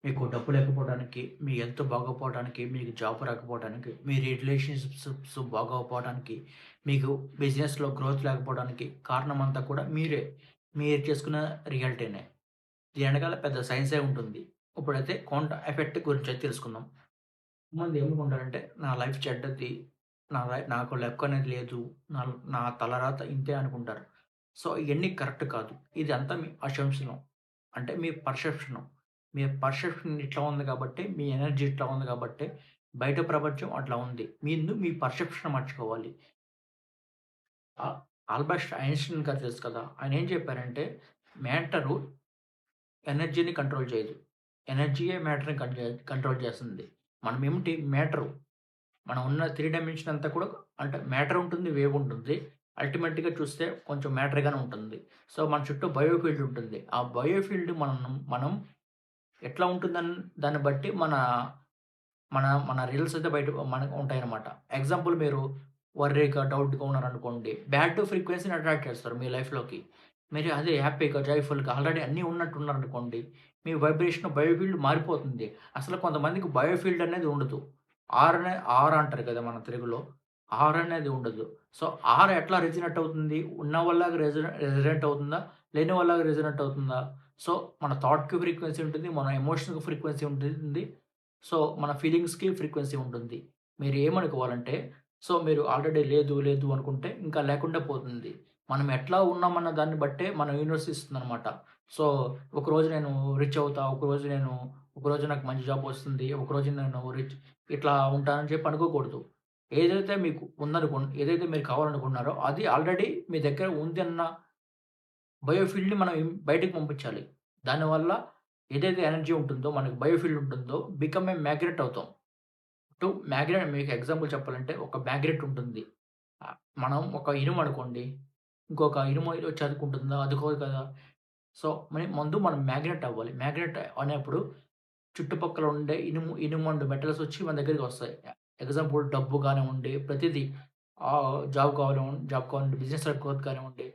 మీకు డబ్బు లేకపోవడానికి, మీ హెల్త్ బాగోకపోవడానికి, మీకు జాబ్ రాకపోవడానికి, మీ రిలేషన్‌షిప్స్ బాగోకపోవడానికి, మీకు బిజినెస్‌లో గ్రోత్ లేకపోవడానికి కారణమంతా కూడా మీరే. మీరు చేసుకున్న రియాలిటీనే. దీని ఎనకాల పెద్ద సైన్సే ఉంటుంది. ఇప్పుడైతే క్వాంటం ఎఫెక్ట్ గురించైతే తెలుసుకుందాం. కొంతమంది ఏమనుకుంటారంటే, నా లైఫ్ చెడ్డది. నాకు లక్ అనేది లేదు. నా నా తలరాత ఇంతే అనుకుంటారు. సో, ఇయన్నీ కరెక్ట్ కాదు. ఇదంతా మీ అసంప్షను. అంటే మీ పర్సెప్షను. మీ పర్సెప్షన్ ఇట్లా ఉంది కాబట్టే, మీ ఎనర్జీ ఇట్లా ఉంది కాబట్టే, బయట ప్రపంచం అట్లా ఉంది. మీ పర్సెప్షన్ మార్చుకోవాలి. ఆ ఆల్బర్ట్ ఐన్‌స్టీన్ గారు తెలుసు కదా! ఆయన ఏం చెప్పారంటే, మ్యాటరు ఎనర్జీని కంట్రోల్ చేయదు. ఎనర్జీయే మ్యాటర్‌ని కంట్రోల్ చేస్తుంది. మనమేమిటి మ్యాటరు. మనం ఉన్న 3 డైమెన్షన్ అంతా కూడా అంటే మ్యాటర్ ఉంటుంది, వేవ్ ఉంటుంది. అల్టిమేట్‌గా చూస్తే కొంచెం మ్యాటర్‌గానే ఉంటుంది. సో, మన చుట్టూ బయో ఫీల్డ్ ఉంటుంది. ఆ బయో ఫీల్డ్ మనం మనం ఎట్లా ఉంటుందని దాన్ని బట్టి మన మన మన రిజల్ట్స్ అయితే బయట మనకు ఉంటాయన్నమాట. ఎగ్జాంపుల్ మీరు వర్రీగా, డౌట్‌గా ఉన్నారనుకోండి. బ్యాడ్ ఫ్రీక్వెన్సీని అట్రాక్ట్ చేస్తారు మీ లైఫ్‌లోకి. మీరు అదే హ్యాపీగా, జాయ్‌ఫుల్‌గా ఆల్రెడీ అన్నీ ఉన్నట్టు ఉన్నారనుకోండి. మీ వైబ్రేషన్ బయో ఫీల్డ్ మారిపోతుంది. అసలు కొంతమందికి బయో ఫీల్డ్ అనేది ఉండదు. ఆర్ అంటారు కదా మన తెలుగులో. ఆర్ అనేది ఉండదు. సో, ఆర్ ఎట్లా రెజొనేట్ అవుతుంది? ఉన్న వాళ్ళలాగా రెజొనేట్ అవుతుందా? లేని వాళ్ళలాగా రెజొనేట్ అవుతుందా? సో, మన థాట్‌కి ఫ్రీక్వెన్సీ ఉంటుంది. మన ఎమోషన్‌కి ఫ్రీక్వెన్సీ ఉంటుంది. సో, మన ఫీలింగ్స్‌కి ఫ్రీక్వెన్సీ ఉంటుంది. మీరేమనుకోవాలంటే, సో, మీరు ఆల్రెడీ లేదు, లేదు అనుకుంటే ఇంకా లేకుండా పోతుంది. మనం ఎట్లా ఉన్నామన్న దాన్ని బట్టే మన యూనివర్స్ ఇస్తుందనమాట. సో, ఒకరోజు నేను రిచ్ అవుతా, ఒకరోజు నాకు మంచి జాబ్ వస్తుంది, ఒకరోజు నేను ఇట్లా ఉంటానని చెప్పి అనుకోకూడదు. ఏదైతే మీరు కావాలనుకుంటున్నారో అది ఆల్రెడీ మీ దగ్గర ఉందన్న బయోఫీల్డ్‌ని మనం బయటకి పంపించాలి. దానివల్ల ఏదైతే ఎనర్జీ ఉంటుందో, మనకు బయోఫీల్డ్ ఉంటుందో బికమ్ ఏ మ్యాగ్నెట్ అవుతాం. మ్యాగ్నెట్ మీకు ఎగ్జాంపుల్ చెప్పాలంటే ఒక మ్యాగ్నెట్ ఉంటుంది. మనం ఒక ఇనుము అనుకోండి. ఇంకొక ఇనుము వచ్చి అతుక్కుంటుందా? అతుక్కోదు కదా! సో, ముందు మనం మ్యాగ్నెట్ అవ్వాలి. మ్యాగ్నెట్ అనేప్పుడు చుట్టుపక్కల ఉండే ఇనుమండు మెటల్స్ వచ్చి మన దగ్గరికొస్తాయి. ఎగ్జాంపుల్ డబ్బు కానివ్వండి, ప్రతిదీ జాబ్ కానివ్వండి, బిజినెస్‌లో గ్రోత్ కానివ్వండి,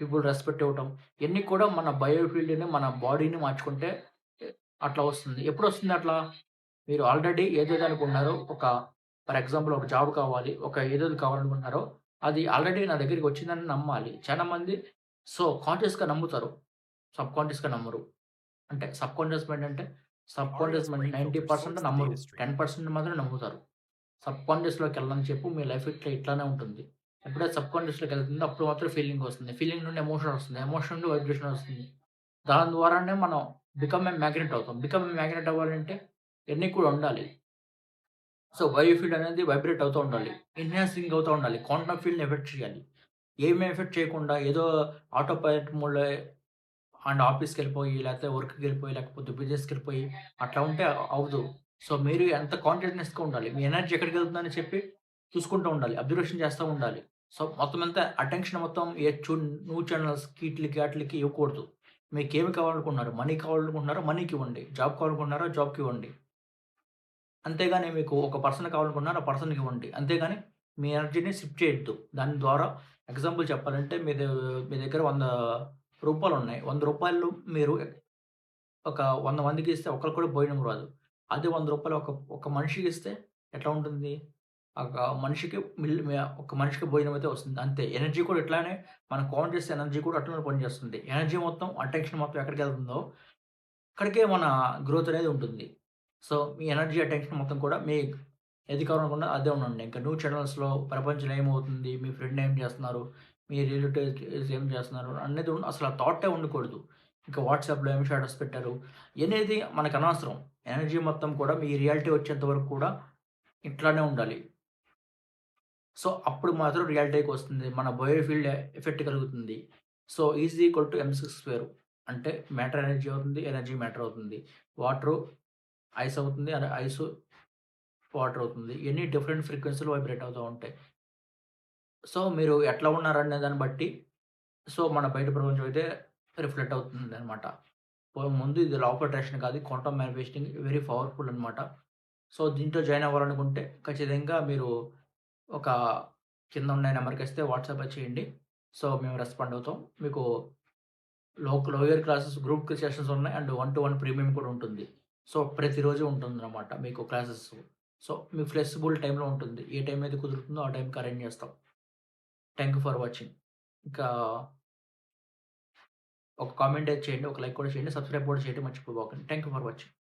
పీపుల్ రెస్పెక్ట్ ఇవ్వటం, ఇయన్నీ కూడా మన బయో ఫీల్డ్‌ని, మన బాడీని మార్చుకుంటే ఎ అట్లా వస్తుంది. ఎప్పుడొస్తుంది అట్లా? మీరు ఆల్రెడీ ఏదైతే అనుకున్నారో ఫర్ ఎగ్జాంపుల్ ఒక జాబ్ కావాలి, ఏదైతే కావాలనుకుంటున్నారో అది ఆల్రెడీ నా దగ్గరికి వచ్చిందని నమ్మాలి. చాలా మంది కాన్షియస్‌గా నమ్ముతారు. సబ్‌కాన్షియస్‌గా నమ్మరు. అంటే సబ్‌కాన్షియస్ మైండ్ అంటే subconscious Artist mind Brain Filter 90% sorts the నమ్మరు. data stream. 10% మాత్రమే నమ్ముతారు. సబ్‌కాన్షియస్‌లోకెళ్ళని చెప్పు మీ లైఫ్ ఇట్లానే ఉంటుంది. ఎప్పుడైతే సబ్‌కాన్షియస్‌లోకెళ్తుందో అప్పుడు మాత్రం ఫీలింగ్ వస్తుంది. ఫీలింగ్ నుండి ఎమోషన్ వస్తుంది. ఎమోషన్ నుండి వైబ్రేషన్ వస్తుంది. దాని ద్వారానే మనం బికమ్ ఏ మ్యాగ్నెట్ అవుతాం. బికమ్ ఏ మ్యాగ్నెట్ అవ్వాలంటే ఇయన్నీ కూడా ఉండాలి. సో, బయో ఫీల్డ్ అనేది వైబ్రేట్ అవుతూ ఉండాలి. ఎన్హాన్సింగ్ అవుతూ ఉండాలి. క్వాంటమ్ ఫీల్డ్‌ని ఎఫెక్ట్ చేయాలి. ఏమి ఎఫెక్ట్ చేయకుండా ఏదో ఆటో పైలట్ మోడ్‌లో ఆఫీస్‌కెళ్ళిపోయి, లేకపోతే వర్క్‌కెళ్ళిపోయి, లేకపోతే బిజినెస్‌కెళ్ళిపోయి అట్లా ఉంటే అవ్వదు. సో, మీరు ఎంత కాన్షియస్‌నెస్‌గా ఉండాలి. మీ ఎనర్జీ ఎక్కడికెళ్తుందని చెప్పి చూసుకుంటూ ఉండాలి. అబ్జర్వేషన్ చేస్తా ఉండాలి. సో, మొత్తం అంతా అటెన్షన్ మొత్తం న్యూస్ ఛానెల్స్‌కి ఈట్లికి, ఆటిలికి ఇవ్వకూడదు. మీకేమి కావాలనుకుంటున్నారు? మనీ కావాలనుకుంటున్నారా? మనీకివ్వండి. జాబ్ కావాలనుకుంటున్నారా? జాబ్‌కివ్వండి. అంతేగాని మీకు ఒక పర్సన్ కావాలనుకుంటున్నారా? ఆ పర్సన్‌కివ్వండి. అంతేగాని మీ ఎనర్జీని షిఫ్ట్ చేయొద్దు. దాని ద్వారా ఎగ్జాంపుల్ చెప్పాలంటే మీ దగ్గర రూ. 100 ఉన్నాయి. రూ. 100 మీరు ఒక 100 మందికిస్తే ఒక్కరికి కూడా భోజనం రాదు. అదే రూ. 100 ఒక మనిషికిస్తే ఎట్లా ఉంటుంది? ఒక మనిషికి ఒక మనిషికి భోజనం అయితే వస్తుంది. అంతే. ఎనర్జీ కూడా ఇట్లానే మనం కౌంట్ చేసే ఎనర్జీ కూడా అట్లనే పనిచేస్తుంది. ఎనర్జీ మొత్తం, అటెన్షన్ మొత్తం ఎక్కడికెళ్తుందో అక్కడికే మన గ్రోత్ అనేది ఉంటుంది. సో, మీ ఎనర్జీ, అటెన్షన్ మొత్తం కూడా ఏది కావాలనుకున్నా అదే ఉండండి. ఇంకా న్యూస్ ఛానెల్స్‌లో ప్రపంచంలో ఏమవుతుంది? మీ ఫ్రెండ్ ఏం చేస్తున్నారు? మీ రిలేటివ్స్ ఏం చేస్తున్నారు? అనేది అసలు ఆ థాటే ఉండకూడదు. ఇంకా వాట్సాప్‌లో ఏం స్టేటస్ పెట్టారు? అనేది మనకనవసరం. ఎనర్జీ మొత్తం కూడా మీ రియాలిటీ వచ్చేంత వరకు కూడా ఇట్లానే ఉండాలి. సో, అప్పుడు మాత్రం రియాలిటీకొస్తుంది. మన బయోఫీల్డ్ ఎఫెక్ట్ కలుగుతుంది. సో, ఎంసీ² అంటే మ్యాటర్ ఎనర్జీ అవుతుంది. ఎనర్జీ మ్యాటర్ అవుతుంది. వాటరు ఐస్ అవుతుంది. ఐసు వాటర్ అవుతుంది. ఇయన్నీ డిఫరెంట్ ఫ్రీక్వెన్సీ‌లో వైబ్రేట్ అవుతా ఉంటాయి. సో, మీరు ఎట్లా ఉన్నారనే దాన్ని బట్టి మన బయట ప్రపంచం అయితే రిఫ్లెక్ట్ అవుతుందనమాట. ముందు ఇది లా ఆఫ్ అట్రాక్షన్ కాదు. క్వాంటమ్ మానిఫెస్టింగ్ వెరీ పవర్‌ఫుల్ అనమాట. సో, దీంట్లో జాయిన్ అవ్వాలనుకుంటే ఖచ్చితంగా మీరు ఒక కింద ఉన్న నంబర్‌కిస్తే వాట్సాప్ చేయండి. సో, మేము రెస్పాండ్ అవుతాం. మీకు లోయర్ క్లాసెస్ గ్రూప్ సెషన్స్ ఉన్నాయి. అండ్ 1-1 ప్రీమియం కూడా ఉంటుంది. సో, ప్రతిరోజు ఉంటుందనమాట మీకు క్లాసెస్. సో, మీ ఫ్లెక్సిబుల్ టైమ్‌లో ఉంటుంది. ఏ టైం అయితే కుదురుతుందో ఆ టైంకి అరేంజ్ చేస్తాం. Thank you for watching. ఇంకా ఒక కామెంట్ అయితే చేయండి. ఒక లైక్ కూడా చేయండి. సబ్స్క్రైబ్ కూడా చేయడం మర్చిపోబాకండి. Thank you for watching.